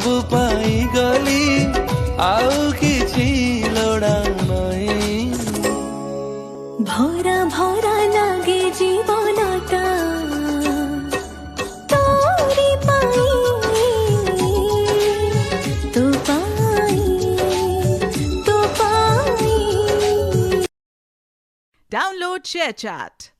सबु पाई गली आउ किछि लोड़ा नहीं। भरा भरा लागे जीवनटा तोरी पाई तू पाई तू पाई। Download ShareChat.